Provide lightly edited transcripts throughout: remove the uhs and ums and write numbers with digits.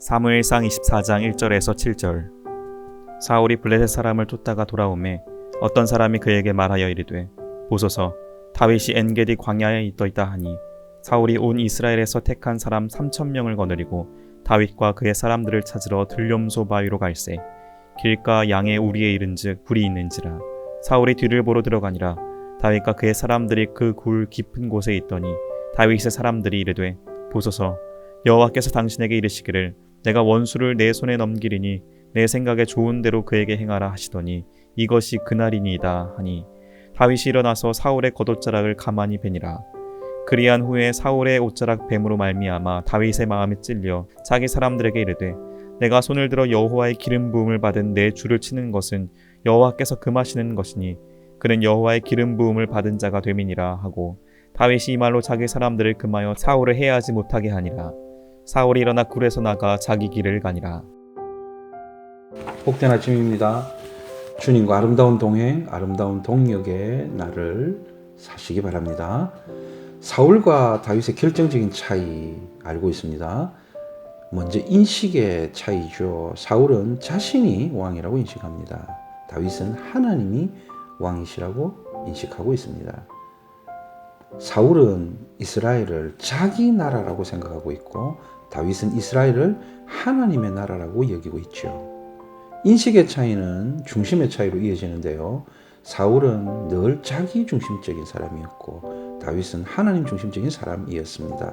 사무엘상 24장 1절에서 7절. 사울이 블레셋 사람을 쫓다가 돌아오매 어떤 사람이 그에게 말하여 이르되 보소서 다윗이 엔게디 광야에 있더이다 하니 사울이 온 이스라엘에서 택한 사람 3,000명을 거느리고 다윗과 그의 사람들을 찾으러 들뇸소 바위로 갈새 길가 양의 우리에 이른즉 불이 있는지라. 사울이 뒤를 보러 들어가니라. 다윗과 그의 사람들이 그 굴 깊은 곳에 있더니 다윗의 사람들이 이르되 보소서 여호와께서 당신에게 이르시기를 내가 원수를 내 손에 넘기리니 내 생각에 좋은 대로 그에게 행하라 하시더니 이것이 그날이니이다 하니 다윗이 일어나서 사울의 겉옷자락을 가만히 베니라. 그리한 후에 사울의 옷자락 뱀으로 말미암아 다윗의 마음이 찔려 자기 사람들에게 이르되 내가 손을 들어 여호와의 기름 부음을 받은 내 주를 치는 것은 여호와께서 금하시는 것이니 그는 여호와의 기름 부음을 받은 자가 됨이니라 하고 다윗이 이 말로 자기 사람들을 금하여 사울을 해하지 못하게 하니라. 사울이 일어나 굴에서 나가 자기 길을 가니라. 복된 아침입니다. 주님과 아름다운 동행, 아름다운 동역의 날을 사시기 바랍니다. 사울과 다윗의 결정적인 차이 알고 있습니다. 먼저 인식의 차이죠. 사울은 자신이 왕이라고 인식합니다. 다윗은 하나님이 왕이시라고 인식하고 있습니다. 사울은 이스라엘을 자기 나라라고 생각하고 있고 다윗은 이스라엘을 하나님의 나라라고 여기고 있죠. 인식의 차이는 중심의 차이로 이어지는데요. 사울은 늘 자기 중심적인 사람이었고 다윗은 하나님 중심적인 사람이었습니다.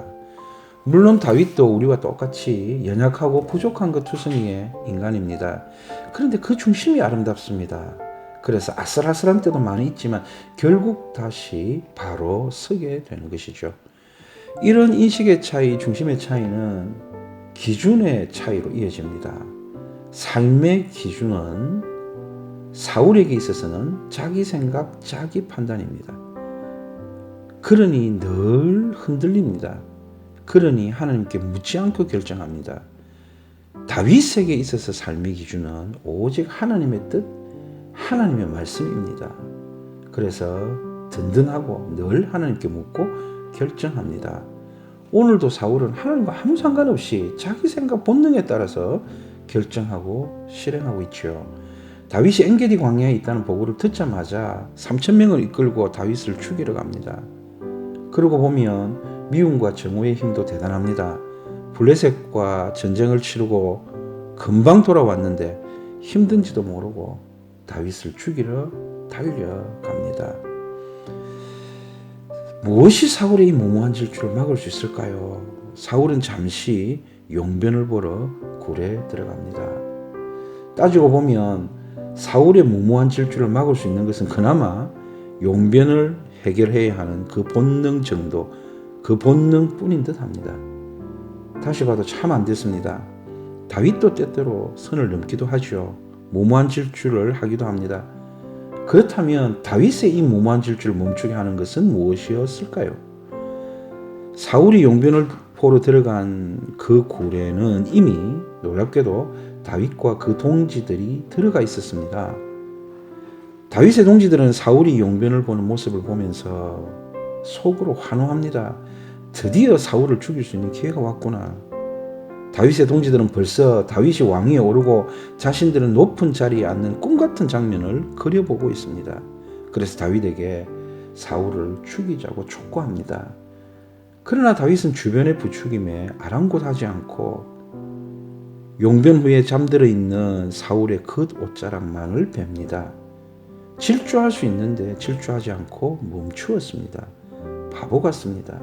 물론 다윗도 우리와 똑같이 연약하고 부족한 것 투성이의 인간입니다. 그런데 그 중심이 아름답습니다. 그래서 아슬아슬한 때도 많이 있지만 결국 다시 바로 서게 되는 것이죠. 이런 인식의 차이, 중심의 차이는 기준의 차이로 이어집니다. 삶의 기준은 사울에게 있어서는 자기 생각, 자기 판단입니다. 그러니 늘 흔들립니다. 그러니 하나님께 묻지 않고 결정합니다. 다윗에게 있어서 삶의 기준은 오직 하나님의 뜻, 하나님의 말씀입니다. 그래서 든든하고 늘 하나님께 묻고 결정합니다. 오늘도 사울은 하나님과 아무 상관없이 자기 생각 본능에 따라서 결정하고 실행하고 있죠. 다윗이 엔게디 광야에 있다는 보고를 듣자마자 3,000명을 이끌고 다윗을 죽이러 갑니다. 그러고 보면 미움과 정오의 힘도 대단합니다. 블레셋과 전쟁을 치르고 금방 돌아왔는데 힘든지도 모르고 다윗을 죽이러 달려갑니다. 무엇이 사울의 이 무모한 질주를 막을 수 있을까요? 사울은 잠시 용변을 보러 굴에 들어갑니다. 따지고 보면 사울의 무모한 질주를 막을 수 있는 것은 그나마 용변을 해결해야 하는 그 본능 정도, 그 본능뿐인 듯 합니다. 다시 봐도 참 안 됐습니다. 다윗도 때때로 선을 넘기도 하죠. 무모한 질주를 하기도 합니다. 그렇다면 다윗의 이 무모한 질주를 멈추게 하는 것은 무엇이었을까요? 사울이 용변을 보러 들어간 그 굴에는 이미 놀랍게도 다윗과 그 동지들이 들어가 있었습니다. 다윗의 동지들은 사울이 용변을 보는 모습을 보면서 속으로 환호합니다. 드디어 사울을 죽일 수 있는 기회가 왔구나. 다윗의 동지들은 벌써 다윗이 왕위에 오르고 자신들은 높은 자리에 앉는 꿈같은 장면을 그려보고 있습니다. 그래서 다윗에게 사울을 죽이자고 촉구합니다. 그러나 다윗은 주변의 부추김에 아랑곳하지 않고 용변 후에 잠들어 있는 사울의 겉옷자락만을 뵙니다. 질주할 수 있는데 질주하지 않고 멈추었습니다. 바보 같습니다.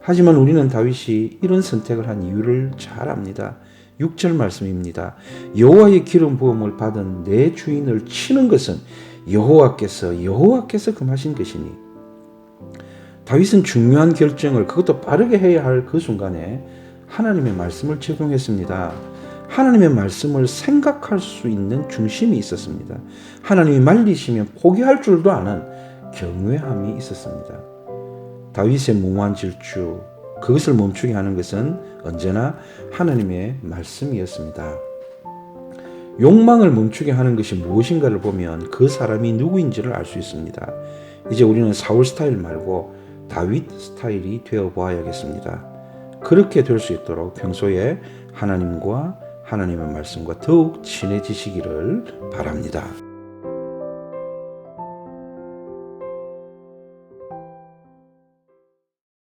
하지만 우리는 다윗이 이런 선택을 한 이유를 잘 압니다. 6절 말씀입니다. 여호와의 기름 부음을 받은 내 주인을 치는 것은 여호와께서 금하신 것이니. 다윗은 중요한 결정을 그것도 빠르게 해야 할 그 순간에 하나님의 말씀을 적용했습니다. 하나님의 말씀을 생각할 수 있는 중심이 있었습니다. 하나님이 말리시면 포기할 줄도 아는 경외함이 있었습니다. 다윗의 무모한 질주, 그것을 멈추게 하는 것은 언제나 하나님의 말씀이었습니다. 욕망을 멈추게 하는 것이 무엇인가를 보면 그 사람이 누구인지를 알 수 있습니다. 이제 우리는 사울 스타일 말고 다윗 스타일이 되어 보아야겠습니다. 그렇게 될 수 있도록 평소에 하나님과 하나님의 말씀과 더욱 친해지시기를 바랍니다.